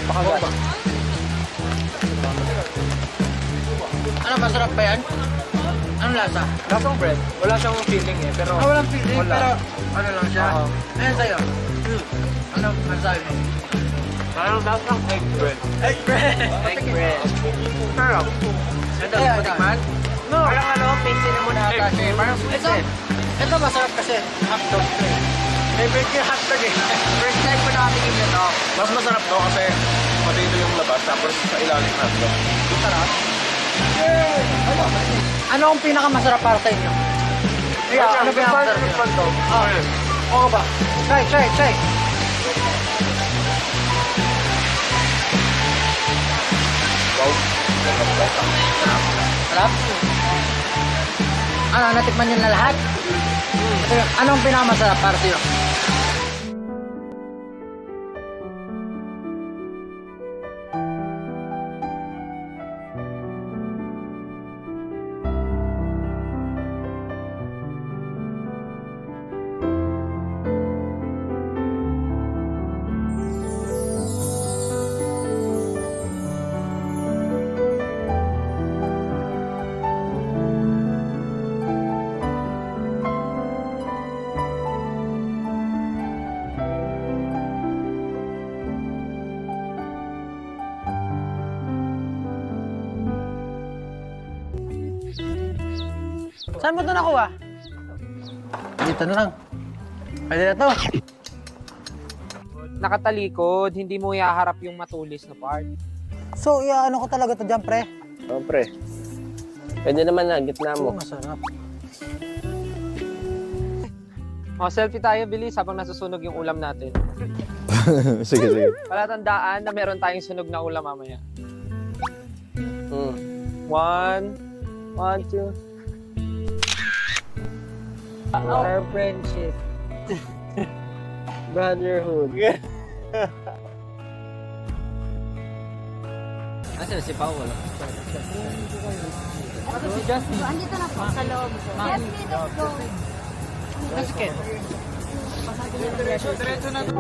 Pakagat. Ano, masarap ba yan? Anong lasa? Lasang bread. Wala siyang feeling eh, pero... Walang feeling, wala. pero ano lang siya. Oo. Ayan sa'yo. Ano masasabi mo? Parang lasang egg bread. Egg bread! Egg bread. Sarap. Ito, matikman? No. Parang ano, pinsin mo na ata siya. Parang sweet eh. Ito masarap kasi hotdog to eh. Favorite ko yung hotdog eh. First time ko nakatingin nito. Mas masarap to kasi matito yung labas tapos sa ilalim hotdog. Sarap. Ano ang pinakamasarap para sa inyo? Kaya, ano pinakamasarap nyo? Oo ba? Try. Wow. Sarap? Ano, natikman nyo na lahat? Anong pinakamasarap para sa iyo? Saan mo ito nakuha? Dito na lang. Pwede na to. Nakatalikod, hindi mo ihaharap yung matulis na part. So, ano ko talaga to dyan, pre? Oo, pre. Pwede naman na, gitna mo. Masarap. O, selfie tayo, bilis, habang nasusunog yung ulam natin. Sige. Palatandaan na meron tayong sunog na ulam mamaya. Hmm. 1, 2. Our friendship. Brotherhood. Asa si Paolo? Si Justin. Andito na po sa loob. Yes, let's go. Let's get. Diretso na to.